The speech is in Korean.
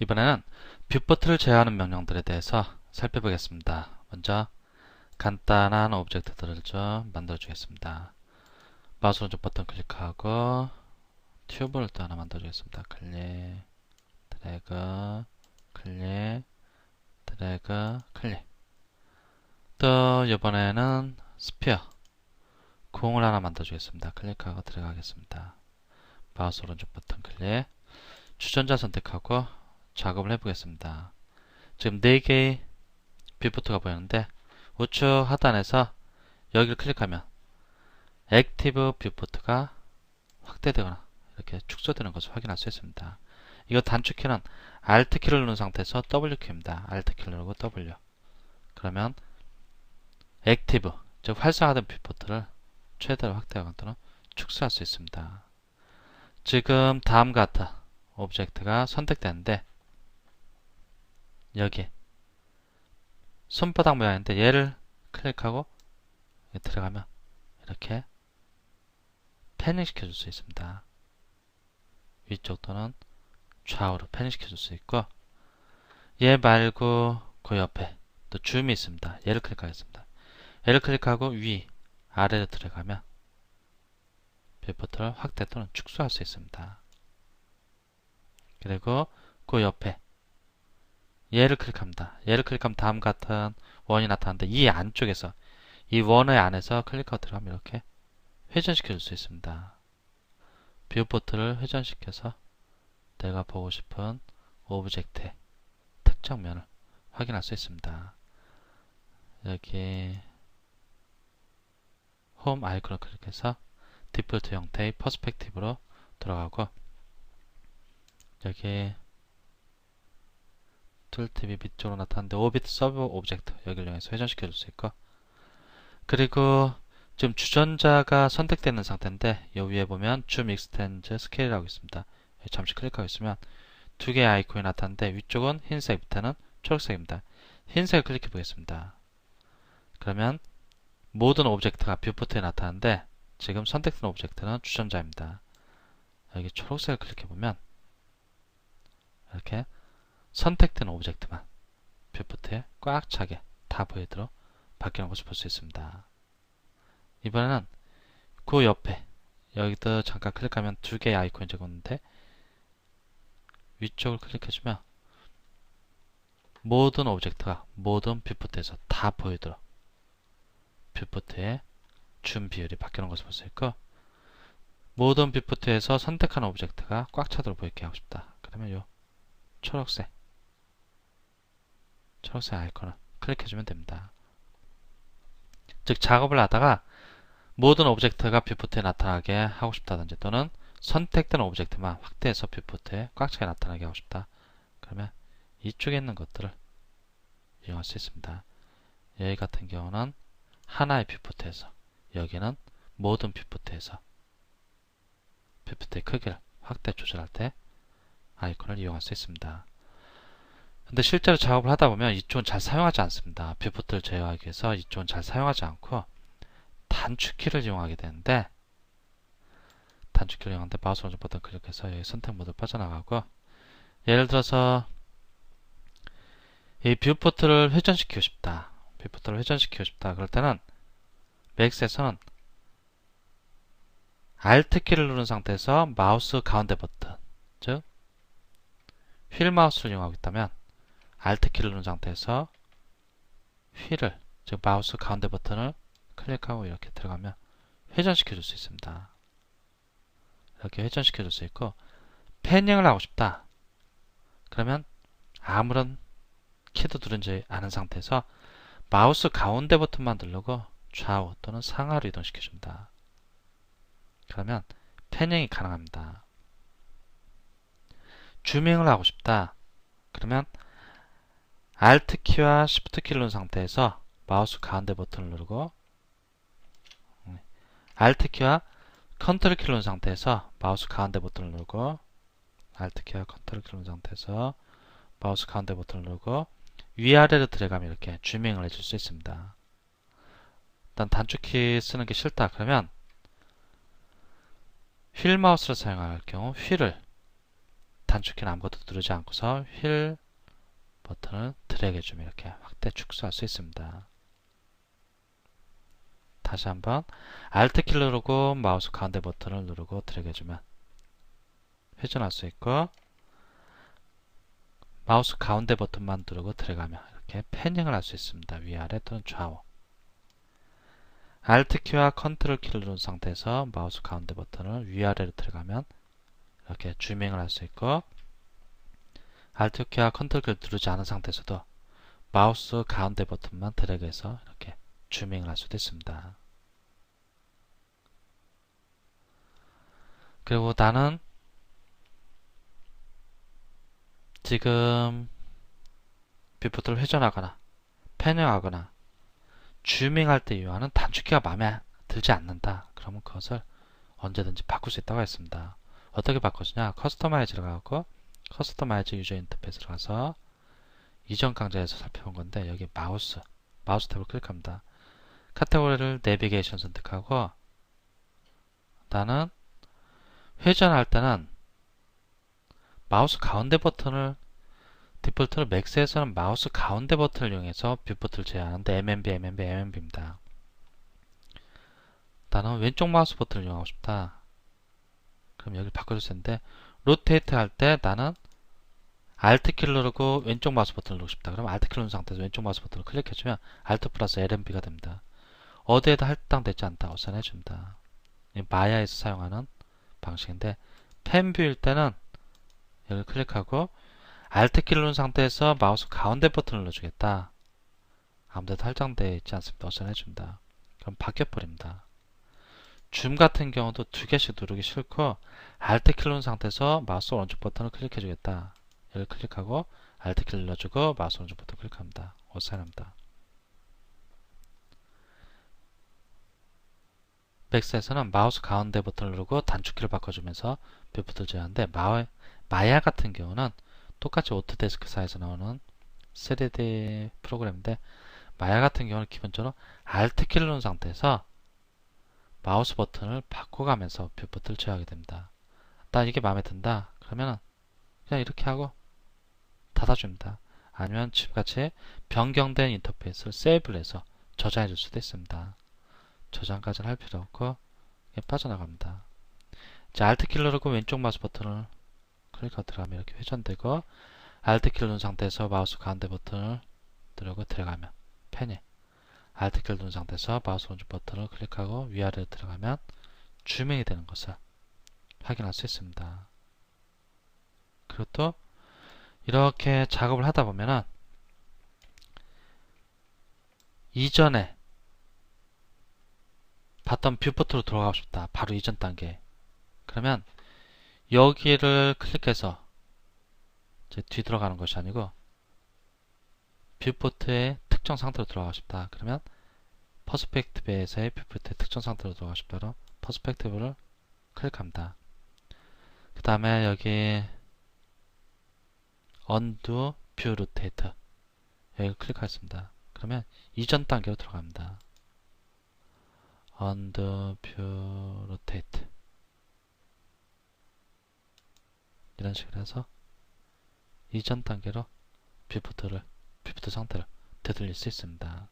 이번에는 뷰포트를 제어하는 명령들에 대해서 살펴보겠습니다. 먼저 간단한 오브젝트들을 좀 만들어 주겠습니다. 마우스 오른쪽 버튼 클릭하고 튜브를 또 하나 만들어 주겠습니다. 클릭, 드래그, 클릭, 드래그, 클릭. 또 이번에는 스피어, 공을 하나 만들어 주겠습니다. 클릭하고 들어가겠습니다. 마우스 오른쪽 버튼 클릭, 주전자 선택하고 작업을 해보겠습니다. 지금 4개의 뷰포트가 보이는데 우측 하단에서 여기를 클릭하면 액티브 뷰포트가 확대되거나 이렇게 축소되는 것을 확인할 수 있습니다. 이거 단축키는 Alt키를 누른 상태에서 W키입니다. Alt키를 누르고 W. 그러면 액티브, 즉 활성화된 뷰포트를 최대로 확대하거나 또는 축소할 수 있습니다. 지금 다음과 같은 오브젝트가 선택되는데 여기 손바닥 모양인데 얘를 클릭하고 들어가면 이렇게 패닝 시켜줄 수 있습니다. 위쪽 또는 좌우로 패닝 시켜줄 수 있고, 얘 말고 그 옆에 또 줌이 있습니다. 얘를 클릭하겠습니다. 얘를 클릭하고 위, 아래로 들어가면 뷰포트를 확대 또는 축소할 수 있습니다. 그리고 그 옆에 얘를 클릭합니다. 얘를 클릭하면 다음 같은 원이 나타나는데 이 안쪽에서 이 원의 안에서 클릭하고 들어가면 이렇게 회전시켜 줄 수 있습니다. 뷰포트를 회전시켜서 내가 보고 싶은 오브젝트의 특정 면을 확인할 수 있습니다. 여기 홈 아이콘을 클릭해서 디폴트 형태의 퍼스펙티브로 들어가고, 여기 툴팁이 밑쪽으로 나타나는데 오비트 서브 오브젝트 여기를 이용해서 회전시켜 줄 수 있고, 그리고 지금 주전자가 선택되는 상태인데 이 위에 보면 줌 익스텐드 스케일이라고 있습니다. 잠시 클릭하고 있으면 두 개의 아이콘이 나타나는데 위쪽은 흰색, 밑에는 초록색입니다. 흰색을 클릭해 보겠습니다. 그러면 모든 오브젝트가 뷰포트에 나타나는데 지금 선택된 오브젝트는 주전자입니다. 여기 초록색을 클릭해 보면 이렇게 선택된 오브젝트만 뷰포트에 꽉 차게 다 보이도록 바뀌는 것을 볼 수 있습니다. 이번에는 그 옆에 여기도 잠깐 클릭하면 두 개의 아이콘이 적었는데 위쪽을 클릭해주면 모든 오브젝트가 모든 뷰포트에서 다 보이도록 뷰포트의 줌 비율이 바뀌는 것을 볼 수 있고, 모든 뷰포트에서 선택한 오브젝트가 꽉 차도록 보이게 하고 싶다. 그러면 이 초록색 아이콘을 클릭해주면 됩니다. 즉 작업을 하다가 모든 오브젝트가 뷰포트에 나타나게 하고 싶다든지 또는 선택된 오브젝트만 확대해서 뷰포트에 꽉 차게 나타나게 하고 싶다. 그러면 이쪽에 있는 것들을 이용할 수 있습니다. 여기 같은 경우는 하나의 뷰포트에서, 여기는 모든 뷰포트에서 뷰포트의 크기를 확대 조절할 때 아이콘을 이용할 수 있습니다. 근데 실제로 작업을 하다 보면 이쪽은 잘 사용하지 않습니다. 뷰포트를 제어하기 위해서 이쪽은 잘 사용하지 않고 단축키를 이용하게 되는데, 단축키를 이용하는데 마우스 오른쪽 버튼 클릭해서 여기 선택 모드 빠져나가고, 예를 들어서 이 뷰포트를 회전시키고 싶다. 그럴 때는 맥스에서는 Alt키를 누른 상태에서 마우스 가운데 버튼, 즉 휠 마우스를 이용하고 있다면 Alt키를 누른 상태에서 휠을, 즉 마우스 가운데 버튼을 클릭하고 이렇게 들어가면 회전시켜 줄 수 있습니다. 이렇게 회전시켜 줄 수 있고, 패닝을 하고 싶다. 그러면 아무런 키도 누르지 않은 상태에서 마우스 가운데 버튼만 누르고 좌우 또는 상하로 이동시켜 줍니다. 그러면 패닝이 가능합니다. 줌밍을 하고 싶다. 그러면 Alt키와 Shift키를 누른 상태에서 마우스 가운데 버튼을 누르고, Alt키와 컨트롤키를 누른 상태에서 마우스 가운데 버튼을 누르고, Alt키와 컨트롤키를 누른 상태에서 마우스 가운데 버튼을 누르고 위아래로 들어가면 이렇게 줌밍을 해줄 수 있습니다. 일단 단축키 쓰는 게 싫다. 그러면 휠 마우스를 사용할 경우 휠을 단축키는 아무것도 누르지 않고서 휠 버튼을 드래그 해주면 이렇게 확대 축소할 수 있습니다. 다시 한번 Alt키를 누르고 마우스 가운데 버튼을 누르고 드래그 해주면 회전할 수 있고, 마우스 가운데 버튼만 누르고 드래그하면 이렇게 패닝을 할 수 있습니다. 위아래 또는 좌우. Alt키와 컨트롤키를 누른 상태에서 마우스 가운데 버튼을 위아래로 드래그하면 이렇게 줌밍을 할 수 있고, Alt키와 컨트롤키를 누르지 않은 상태에서도 마우스 가운데 버튼만 드래그해서 이렇게 줌밍을 할 수도 있습니다. 그리고 나는 지금 뷰포트를 회전하거나 패닝하거나 줌밍할 때 이용하는 단축키가 마음에 들지 않는다. 그러면 그것을 언제든지 바꿀 수 있다고 했습니다. 어떻게 바꾸느냐? 커스터마이즈를 가고 커스터마이즈 유저 인터페이스를 가서 이전 강좌에서 살펴본 건데, 여기 마우스 탭을 클릭합니다. 카테고리를 내비게이션 선택하고, 나는 회전할 때는 마우스 가운데 버튼을, 디폴트로 맥스에서는 마우스 가운데 버튼을 이용해서 뷰포트를 제어하는데 MMB입니다. 나는 왼쪽 마우스 버튼을 이용하고 싶다. 그럼 여기를 바꿔줄 수 있는데, 로테이트 할 때 나는 Alt키를 누르고 왼쪽 마우스 버튼을 누르고 싶다. 그럼 Alt키를 누른 상태에서 왼쪽 마우스 버튼을 클릭해주면 Alt 플러스 LMB가 됩니다. 어디에도 할당되지 않다. 어선해줍니다. 마야에서 사용하는 방식인데, 펜뷰일 때는 여기를 클릭하고 Alt키를 누른 상태에서 마우스 가운데 버튼을 눌러주겠다. 아무데도 할당되어 있지 않습니다. 어선해줍니다. 그럼 바뀌어버립니다. 줌 같은 경우도 두 개씩 누르기 싫고, Alt키를 누른 상태에서 마우스 오른쪽 버튼을 클릭해주겠다. 여기를 클릭하고 Alt키를 눌러주고 마우스 오른쪽 버튼 클릭합니다. 어사인합니다. 맥스에서는 마우스 가운데 버튼을 누르고 단축키를 바꿔주면서 뷰포트를 제어하는데, 마야 같은 경우는 똑같이 오토데스크사에서 나오는 3D 프로그램인데, 마야 같은 경우는 기본적으로 Alt키를 누른 상태에서 마우스 버튼을 바꿔가면서 뷰포트를 제어하게 됩니다. 난 이게 마음에 든다. 그러면 그냥 이렇게 하고 닫아줍니다. 아니면 지금같이 변경된 인터페이스를 세이브를 해서 저장해 줄 수도 있습니다. 저장까지는 할 필요 없고 빠져나갑니다. 자, Alt키를 누르고 왼쪽 마우스 버튼을 클릭하고 들어가면 이렇게 회전되고, Alt키를 누른 상태에서 마우스 가운데 버튼을 누르고 들어가면 패닝, Alt키를 누른 상태에서 마우스 오른쪽 버튼을 클릭하고 위아래로 들어가면 줌밍이 되는 것을 확인할 수 있습니다. 그리고 또 이렇게 작업을 하다 보면은 이전에 봤던 뷰포트로 돌아가고 싶다. 바로 이전 단계. 그러면 여기를 클릭해서 이제 뒤돌아가는 것이 아니고 뷰포트의 특정 상태로 들어가고 싶다. 그러면 퍼스펙티브에서의 뷰포트의 특정 상태로 들어가고 싶다로 퍼스펙티브를 클릭합니다. 그 다음에 여기 Undo View Rotate 여기를 클릭하겠습니다. 그러면 이전 단계로 들어갑니다. Undo View Rotate 이런 식으로 해서 이전 단계로 뷰포트 상태를 되돌릴 수 있습니다.